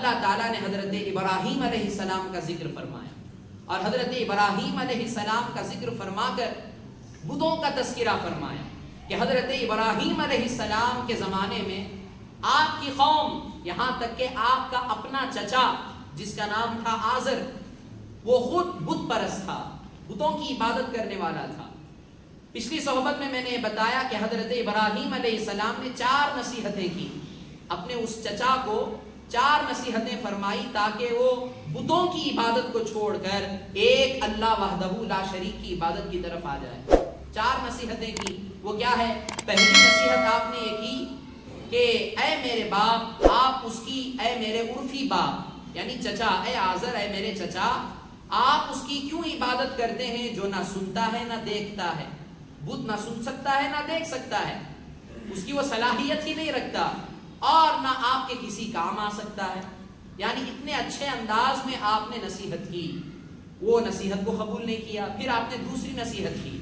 اللہ تعالیٰ نے حضرت ابراہیم علیہ السلام کا ذکر فرمایا، اور حضرت ابراہیم علیہ السلام کا ذکر فرما کر بتوں کا تذکرہ فرمایا کہ حضرت ابراہیم علیہ السلام کے زمانے میں آپ کی قوم، یہاں تک کہ آپ کا اپنا چچا جس کا نام تھا آزر، وہ خود بت پرست تھا، بتوں کی عبادت کرنے والا تھا۔ پچھلی صحبت میں نے بتایا کہ حضرت ابراہیم علیہ السلام نے 4 نصیحتیں کی، اپنے اس چچا کو 4 نصیحتیں فرمائی تاکہ وہ بتوں کی عبادت کو چھوڑ کر ایک اللہ وحدہ لا شریک کی عبادت کی طرف آ جائے۔ 4 نصیحتیں کی، وہ کیا ہے؟ پہلی نصیحت آپ نے یہ کی کہ اے میرے باپ، آپ اس کی، اے میرے عرفی باپ یعنی چچا، اے آزر، اے میرے چچا، آپ اس کی کیوں عبادت کرتے ہیں جو نہ سنتا ہے نہ دیکھتا ہے؟ بت نہ سن سکتا ہے نہ دیکھ سکتا ہے، اس کی وہ صلاحیت ہی نہیں رکھتا، اور نہ آپ کے کسی کام آ سکتا ہے۔ یعنی اتنے اچھے انداز میں آپ نے نصیحت کی، وہ نصیحت کو قبول نہیں کیا۔ پھر آپ نے دوسری نصیحت کی،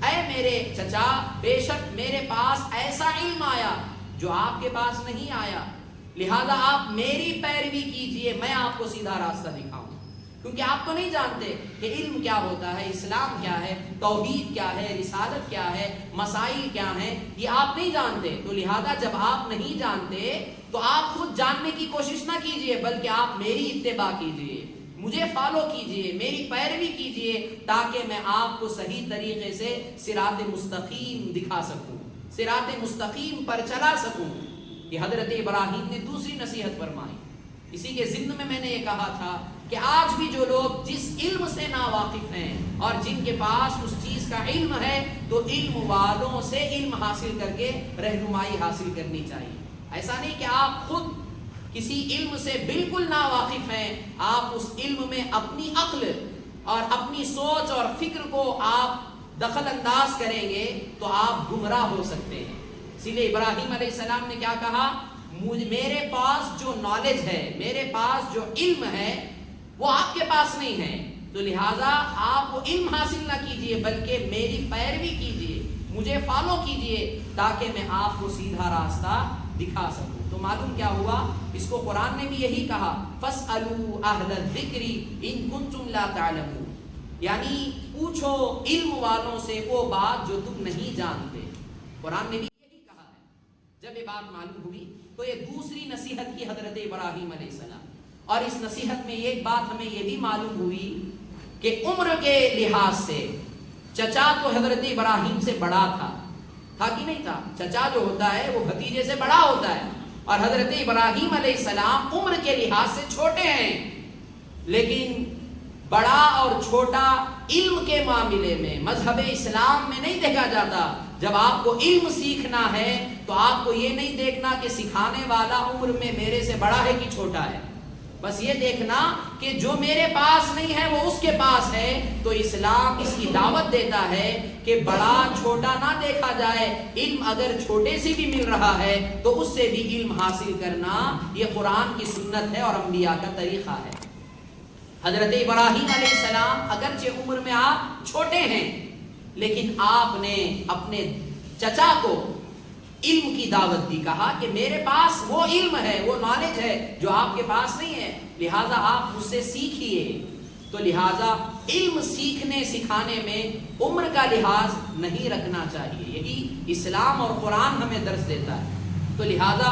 اے میرے چچا، بے شک میرے پاس ایسا علم آیا جو آپ کے پاس نہیں آیا، لہذا آپ میری پیروی کیجئے، میں آپ کو سیدھا راستہ دکھاؤں، کیونکہ آپ تو نہیں جانتے کہ علم کیا ہوتا ہے، اسلام کیا ہے، توحید کیا ہے، رسالت کیا ہے، مسائل کیا ہیں، یہ آپ نہیں جانتے۔ تو لہذا جب آپ نہیں جانتے تو آپ خود جاننے کی کوشش نہ کیجئے، بلکہ آپ میری اتباع کیجئے، مجھے فالو کیجئے، میری پیروی کیجئے، تاکہ میں آپ کو صحیح طریقے سے صراط مستقیم دکھا سکوں، صراط مستقیم پر چلا سکوں۔ یہ حضرت ابراہیم نے دوسری نصیحت فرمائی۔ اسی کے ضمن میں نے یہ کہا تھا کہ آج بھی جو لوگ جس علم سے ناواقف ہیں اور جن کے پاس اس چیز کا علم ہے، تو علم والوں سے علم حاصل کر کے رہنمائی حاصل کرنی چاہیے۔ ایسا نہیں کہ آپ خود کسی علم سے بالکل ناواقف ہیں، آپ اس علم میں اپنی عقل اور اپنی سوچ اور فکر کو آپ دخل انداز کریں گے تو آپ گمراہ ہو سکتے ہیں۔ اسی لیے ابراہیم علیہ السلام نے کیا کہا؟ میرے پاس جو نالج ہے، میرے پاس جو علم ہے، وہ آپ کے پاس نہیں ہے، تو لہٰذا آپ وہ علم حاصل نہ کیجئے، بلکہ میری پیروی کیجئے، مجھے فالو کیجئے، تاکہ میں آپ کو سیدھا راستہ دکھا سکوں۔ تو معلوم کیا ہوا؟ اس کو قرآن نے بھی یہی کہا، فَاسْأَلُوا أَهْلَ الذِّكْرِ إِن كُنتُمْ لَا تَعْلَمُونَ، یعنی پوچھو علم والوں سے وہ بات جو تم نہیں جانتے۔ قرآن نے بھی یہی کہا ہے۔ جب یہ بات معلوم ہوئی تو یہ دوسری نصیحت کی حضرت ابراہیم علیہ السلام، اور اس نصیحت میں ایک بات ہمیں یہ بھی معلوم ہوئی کہ عمر کے لحاظ سے چچا تو حضرت ابراہیم سے بڑا تھا کہ نہیں تھا؟ چچا جو ہوتا ہے وہ بھتیجے سے بڑا ہوتا ہے، اور حضرت ابراہیم علیہ السلام عمر کے لحاظ سے چھوٹے ہیں، لیکن بڑا اور چھوٹا علم کے معاملے میں مذہب اسلام میں نہیں دیکھا جاتا۔ جب آپ کو علم سیکھنا ہے تو آپ کو یہ نہیں دیکھنا کہ سکھانے والا عمر میں میرے سے بڑا ہے کہ چھوٹا ہے، بس یہ دیکھنا کہ جو میرے پاس نہیں ہے وہ اس کے پاس ہے۔ تو اسلام اس کی دعوت دیتا ہے کہ بڑا چھوٹا نہ دیکھا جائے، علم اگر چھوٹے سے بھی مل رہا ہے تو اس سے بھی علم حاصل کرنا یہ قرآن کی سنت ہے اور انبیاء کا طریقہ ہے۔ حضرت ابراہیم علیہ السلام اگرچہ عمر میں آپ چھوٹے ہیں، لیکن آپ نے اپنے چچا کو علم کی دعوت دی، کہا کہ میرے پاس وہ علم ہے، وہ نالج ہے جو آپ کے پاس نہیں ہے، لہٰذا آپ مجھ سے سیکھیے۔ تو لہٰذا علم سیکھنے سکھانے میں عمر کا لحاظ نہیں رکھنا چاہیے، یہی اسلام اور قرآن ہمیں درس دیتا ہے۔ تو لہٰذا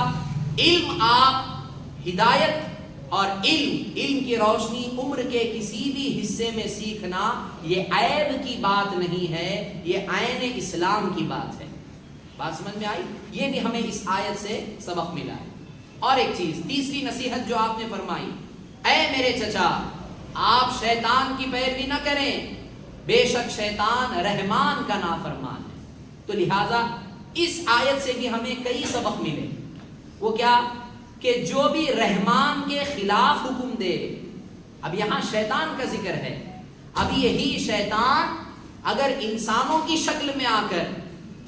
علم، آپ ہدایت اور علم کی روشنی عمر کے کسی بھی حصے میں سیکھنا یہ عیب کی بات نہیں ہے، یہ عین اسلام کی بات ہے۔ بات سمجھ میں آئی؟ یہ بھی ہمیں اس آیت سے سبق ملا ہے۔ اور ایک چیز، تیسری نصیحت جو آپ نے فرمائی، اے میرے چچا، آپ شیطان کی پیروی نہ کریں، بے شک شیطان رحمان کا نافرمان ہے۔ تو لہٰذا اس آیت سے بھی ہمیں کئی سبق ملے۔ وہ کیا؟ کہ جو بھی رحمان کے خلاف حکم دے، اب یہاں شیطان کا ذکر ہے، اب یہی شیطان اگر انسانوں کی شکل میں آ کر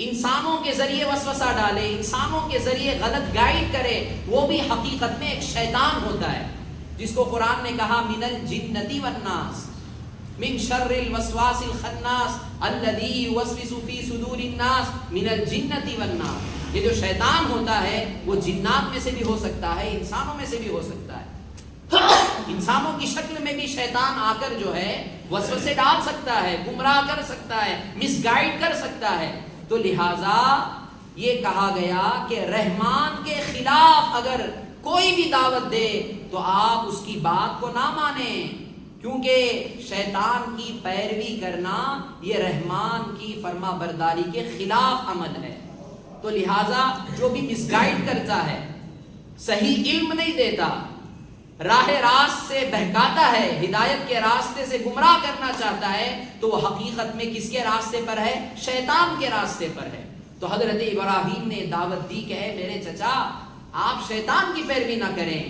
انسانوں کے ذریعے وسوسہ ڈالے، انسانوں کے ذریعے غلط گائیڈ کرے، وہ بھی حقیقت میں ایک شیطان ہوتا ہے، جس کو قرآن نے کہا من الجنتی والناس من شر الوسواس الخناس الذی یوسوس فی صدور الناس من الجنتی والناس۔ یہ جو شیطان ہوتا ہے وہ جنات میں سے بھی ہو سکتا ہے، انسانوں میں سے بھی ہو سکتا ہے۔ انسانوں کی شکل میں بھی شیطان آ کر جو ہے وسوسے ڈال سکتا ہے، گمراہ کر سکتا ہے، مس گائیڈ کر سکتا ہے. تو لہٰذا یہ کہا گیا کہ رحمان کے خلاف اگر کوئی بھی دعوت دے تو آپ اس کی بات کو نہ مانیں، کیونکہ شیطان کی پیروی کرنا یہ رحمان کی فرما برداری کے خلاف عمل ہے. تو لہٰذا جو بھی مس گائیڈ کرتا ہے، صحیح علم نہیں دیتا، راہ راست سے بہکاتا ہے، ہدایت کے راستے سے گمراہ کرنا چاہتا ہے، تو وہ حقیقت میں کس کے راستے پر ہے؟ شیطان کے راستے پر ہے. تو حضرت ابراہیم نے دعوت دی کہ اے میرے چچا، آپ شیطان کی پیروی نہ کریں،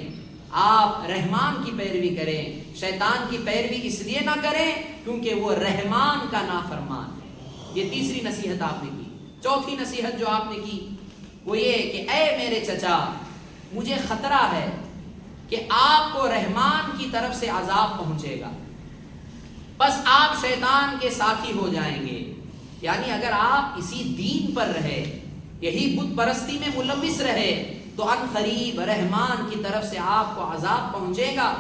آپ رحمان کی پیروی کریں. شیطان کی پیروی اس لیے نہ کریں کیونکہ وہ رحمان کا نافرمان ہے. یہ تیسری نصیحت آپ نے کی. چوتھی نصیحت جو آپ نے کی وہ یہ کہ اے میرے چچا، مجھے خطرہ ہے کہ آپ کو رحمان کی طرف سے عذاب پہنچے گا، بس آپ شیطان کے ساتھی ہو جائیں گے. یعنی اگر آپ اسی دین پر رہے، یہی بت پرستی میں ملوث رہے، تو ان قریب رحمان کی طرف سے آپ کو عذاب پہنچے گا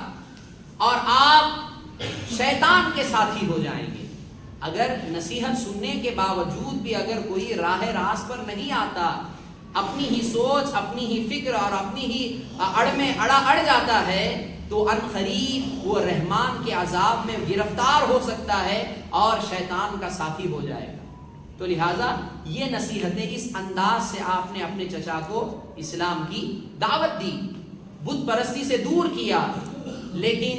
اور آپ شیطان کے ساتھی ہو جائیں گے. اگر نصیحت سننے کے باوجود بھی اگر کوئی راہ راست پر نہیں آتا، اپنی ہی سوچ، اپنی ہی فکر اور اپنی ہی اڑ میں اڑ جاتا ہے، تو ان قریب وہ رحمان کے عذاب میں گرفتار ہو سکتا ہے اور شیطان کا ساتھی ہو جائے گا. تو لہٰذا یہ نصیحتیں اس انداز سے آپ نے اپنے چچا کو اسلام کی دعوت دی، بت پرستی سے دور کیا. لیکن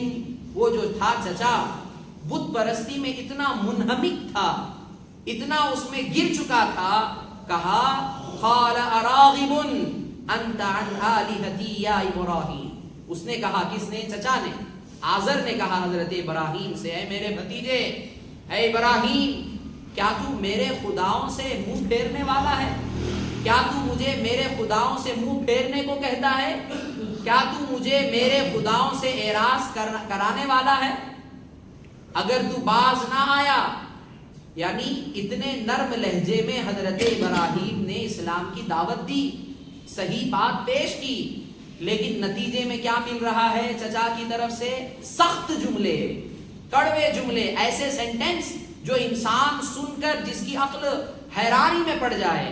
وہ جو تھا چچا، بت پرستی میں اتنا منہمک تھا، اتنا اس میں گر چکا تھا. کہا قال اراغب انت عن آلہتی یا ابراہیم. اس نے کہا، کس نے؟ چچا نے. آزر نے کہا حضرت ابراہیم سے، اے میرے بھتیجے، اے ابراہیم، کیا تو میرے خداؤں سے منہ پھیرنے والا ہے؟ کیا تو مجھے میرے خداؤں سے منہ پھیرنے کو کہتا ہے؟ کیا تو مجھے میرے خداؤں سے اعراض کرانے والا ہے؟ اگر تو باز نہ آیا. یعنی اتنے نرم لہجے میں حضرت ابراہیم نے اسلام کی دعوت دی، صحیح بات پیش کی، لیکن نتیجے میں کیا مل رہا ہے چچا کی طرف سے؟ سخت جملے، کڑوے جملے، ایسے سینٹنس جو انسان سن کر جس کی عقل حیرانی میں پڑ جائے،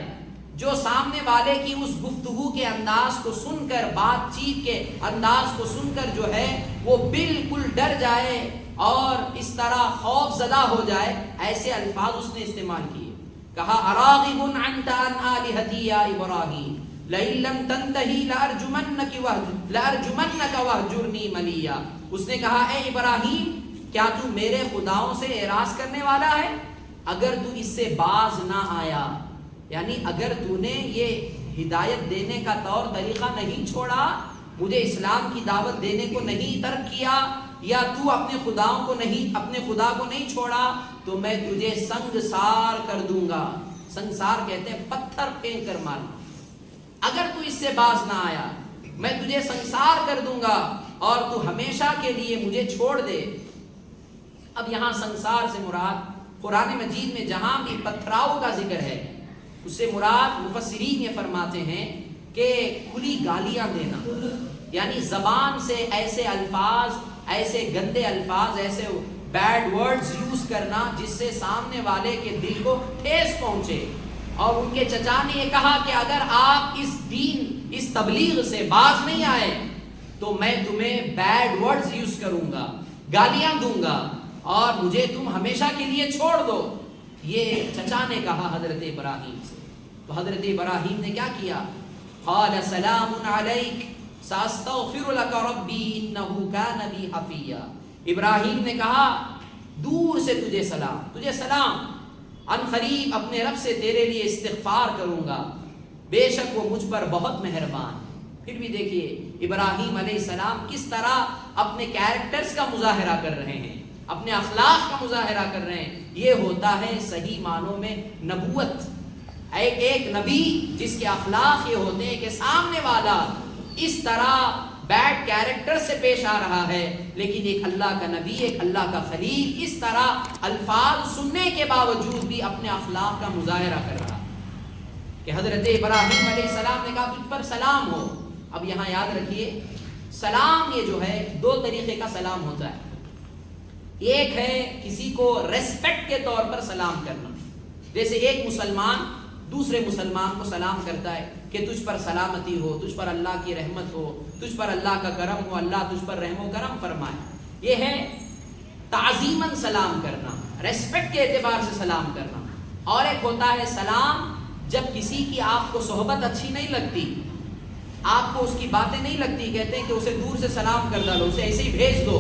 جو سامنے والے کی اس گفتگو کے انداز کو سن کر، بات چیت کے انداز کو سن کر جو ہے وہ بالکل ڈر جائے اور اس طرح خوف زدہ ہو جائے، ایسے الفاظ اس نے استعمال کیے. کہا اراغب انت عن آلہتی یا ابراہیم لئن لم تنتہی لارجمنک واہجرنی ملیا. اس نے کہا، اے ابراہیم، کیا تو میرے خداؤں سے اعراض کرنے والا ہے؟ اگر تو اس سے باز نہ آیا، یعنی اگر تو نے یہ ہدایت دینے کا طور طریقہ نہیں چھوڑا، مجھے اسلام کی دعوت دینے کو نہیں ترک کیا، یا تو اپنے خداؤں کو نہیں، اپنے خدا کو نہیں چھوڑا، تو میں تجھے سنگسار کر دوں گا. سنگسار کہتے ہیں پتھر پھینک کر مارنا. اگر تو اس سے باز نہ آیا، میں تجھے سنگسار کر دوں گا اور تو ہمیشہ کے لیے مجھے چھوڑ دے. اب یہاں سنگسار سے مراد قرآن مجید میں جہاں بھی پتھراؤ کا ذکر ہے، اس سے مراد مفسرین یہ فرماتے ہیں کہ کھلی گالیاں دینا، یعنی زبان سے ایسے الفاظ، ایسے گندے الفاظ، ایسے بیڈ ورڈز یوز کرنا جس سے سامنے والے کے دل کو ٹھیس پہنچے. اور ان کے چچا نے یہ کہا کہ اگر آپ اس دین، اس تبلیغ سے باز نہیں آئے تو میں تمہیں بیڈ ورڈز یوز کروں گا، گالیاں دوں گا اور مجھے تم ہمیشہ کے لیے چھوڑ دو. یہ چچا نے کہا حضرت ابراہیم سے. تو حضرت ابراہیم نے کیا کیا؟ قال سلام علیک ساستغفر لک ربی انہ کان بی حفیا. ابراہیم نے کہا، دور سے تجھے سلام، تجھے سلام، ان قریب اپنے رب سے تیرے لیے استغفار کروں گا، بے شک وہ مجھ پر بہت مہربان. پھر بھی دیکھیے ابراہیم علیہ السلام کس طرح اپنے کیریکٹرز کا مظاہرہ کر رہے ہیں، اپنے اخلاق کا مظاہرہ کر رہے ہیں. یہ ہوتا ہے صحیح معنوں میں نبوت. ایک نبی جس کے اخلاق یہ ہوتے ہیں کہ سامنے والا اس طرح بیڈ کیریکٹر سے پیش آ رہا ہے، لیکن ایک اللہ کا نبی، ایک اللہ کا خلیل اس طرح الفاظ سننے کے باوجود بھی اپنے اخلاق کا مظاہرہ کر رہا کہ حضرت ابراہیم علیہ السلام نے کہا تجھ پر سلام ہو. اب یہاں یاد رکھیے سلام یہ جو ہے دو طریقے کا سلام ہوتا ہے۔ ایک ہے کسی کو ریسپیکٹ کے طور پر سلام کرنا، جیسے ایک مسلمان دوسرے مسلمان کو سلام کرتا ہے کہ تجھ پر سلامتی ہو، تجھ پر اللہ کی رحمت ہو، تجھ پر اللہ کا کرم ہو، اللہ تجھ پر رحم و کرم فرمائے۔ یہ ہے تعظیماً سلام کرنا، ریسپیکٹ کے اعتبار سے سلام کرنا۔ اور ایک ہوتا ہے سلام جب کسی کی آپ کو صحبت اچھی نہیں لگتی، آپ کو اس کی باتیں نہیں لگتی، کہتے ہیں کہ اسے دور سے سلام کر ڈالو، اسے ایسے ہی بھیج دو،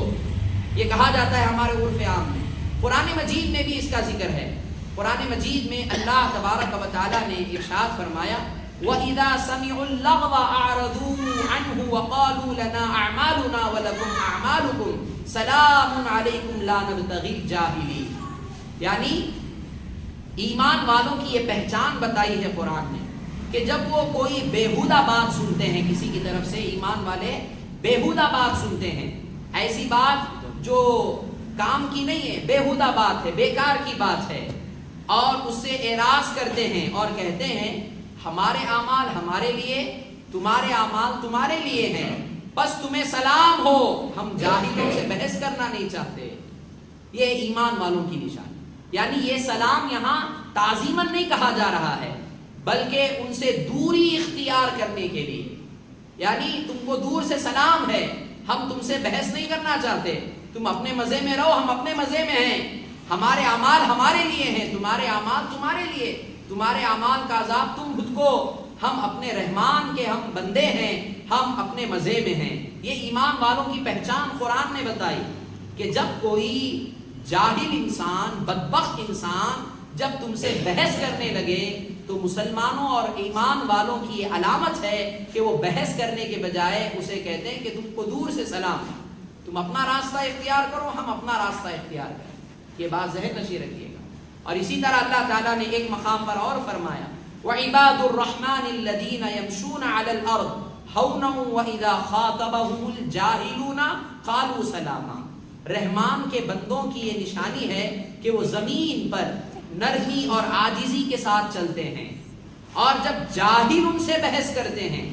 یہ کہا جاتا ہے ہمارے عرف عام میں۔ قرآن مجید میں بھی اس کا ذکر ہے۔ قرآن مجید میں اللہ تبارک و تعالیٰ نے ارشاد فرمایا وَإِذَا سَمِعُوا اللَّغْوَ أَعْرَضُوا عَنْهُ وَقَالُوا لَنَا أَعْمَالُنَا وَلَكُمْ أَعْمَالُكُمْ سَلَامٌ عَلَيْكُمْ لَا نَبْتَغِي الْجَاهِلِينَ۔ یعنی ایمان والوں کی یہ پہچان بتائی ہے قرآن نے کہ جب وہ کوئی بیہودہ بات سنتے ہیں کسی کی طرف سے، ایمان والے بیہودہ بات سنتے ہیں، ایسی بات جو کام کی نہیں ہے، بیہودہ بات ہے، بیکار کی بات ہے، اور اس سے اعراض کرتے ہیں اور کہتے ہیں ہمارے اعمال ہمارے لیے، تمہارے اعمال تمہارے لیے ہیں، بس تمہیں سلام ہو، ہم جاہلوں سے بحث کرنا نہیں چاہتے۔ یہ ایمان والوں کی نشانی، یعنی یہ سلام یہاں تعظیماً نہیں کہا جا رہا ہے، بلکہ ان سے دوری اختیار کرنے کے لیے، یعنی تم کو دور سے سلام ہے، ہم تم سے بحث نہیں کرنا چاہتے، تم اپنے مزے میں رہو، ہم اپنے مزے میں ہیں، ہمارے اعمال ہمارے لیے ہیں، تمہارے اعمال تمہارے لیے، تمہارے اعمال کا عذاب تم خود کو، ہم اپنے رحمان کے ہم بندے ہیں، ہم اپنے مزے میں ہیں۔ یہ ایمان والوں کی پہچان قرآن نے بتائی کہ جب کوئی جاہل انسان، بدبخت انسان جب تم سے بحث کرنے لگے تو مسلمانوں اور ایمان والوں کی یہ علامت ہے کہ وہ بحث کرنے کے بجائے اسے کہتے ہیں کہ تم کو دور سے سلام، تم اپنا راستہ اختیار کرو، ہم اپنا راستہ اختیار کریں۔ یہ بات ذہن نشین رکھیے گا۔ اور اسی طرح اللہ تعالیٰ نے ایک مقام پر اور فرمایا وَعِبَادُ الرَّحْمَنِ الَّذِينَ يَمْشُونَ عَلَى الْأَرْضِ هَوْنًا وَإِذَا خَاطَبَهُمُ الْجَاهِلُونَ قَالُوا سَلَامًا۔ رحمان کے بندوں کی یہ نشانی ہے کہ وہ زمین پر نرمی اور عاجزی کے ساتھ چلتے ہیں، اور جب جاہل ان سے بحث کرتے ہیں،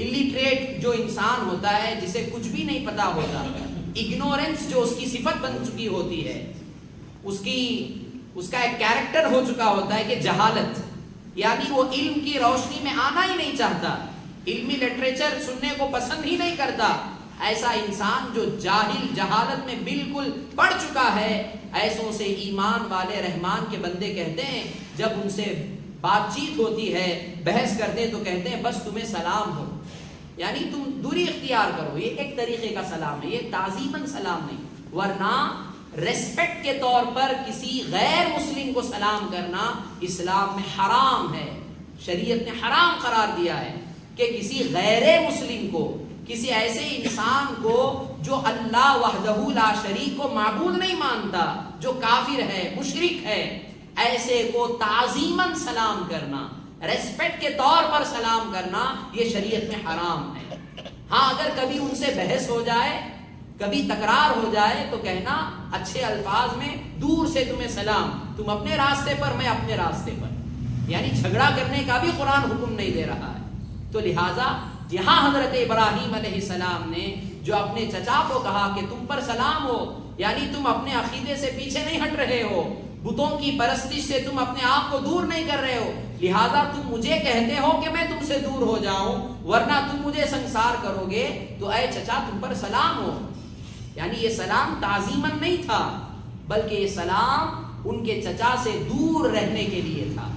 الٹریٹ جو انسان ہوتا ہے جسے کچھ بھی نہیں پتا ہوتا، اگنورنس جو اس کی صفت بن چکی ہوتی ہے، اس کا ایک کیریکٹر ہو چکا ہوتا ہے کہ جہالت، یعنی وہ علم کی روشنی میں آنا ہی نہیں چاہتا، علمی لٹریچر سننے کو پسند ہی نہیں کرتا، ایسا انسان جو جاہل جہالت میں بالکل پڑ چکا ہے، ایسوں سے ایمان والے رحمان کے بندے کہتے ہیں جب ان سے بات چیت ہوتی ہے، بحث کرتے ہیں تو کہتے ہیں بس تمہیں سلام ہو، یعنی تم دوری اختیار کرو۔ یہ ایک طریقے کا سلام ہے، یہ تعظیماً سلام نہیں، ورنہ ریسپیکٹ کے طور پر کسی غیر مسلم کو سلام کرنا اسلام میں حرام ہے۔ شریعت نے حرام قرار دیا ہے کہ کسی غیر مسلم کو، کسی ایسے انسان کو جو اللہ وحدہ لا شریک کو معبود نہیں مانتا، جو کافر ہے، مشرک ہے، ایسے کو تعظیماً سلام کرنا، ریسپیکٹ کے طور پر سلام کرنا، یہ شریعت میں حرام ہے۔ ہاں اگر کبھی ان سے بحث ہو جائے، کبھی تکرار ہو جائے تو کہنا اچھے الفاظ میں دور سے تمہیں سلام، تم اپنے راستے پر، میں اپنے راستے پر، یعنی جھگڑا کرنے کا بھی قرآن حکم نہیں دے رہا ہے۔ تو لہٰذا یہاں حضرت ابراہیم علیہ السلام نے جو اپنے چچا کو کہا کہ تم پر سلام ہو، یعنی تم اپنے عقیدے سے پیچھے نہیں ہٹ رہے ہو، بتوں کی پرستش سے تم اپنے آپ کو دور نہیں کر رہے ہو، لہذا تم مجھے کہتے ہو کہ میں تم سے دور ہو جاؤں، ورنہ تم مجھے سنسار کرو گے، تو اے چچا تم پر سلام ہو۔ یعنی یہ سلام تعظیماً نہیں تھا، بلکہ یہ سلام ان کے چچا سے دور رہنے کے لیے تھا۔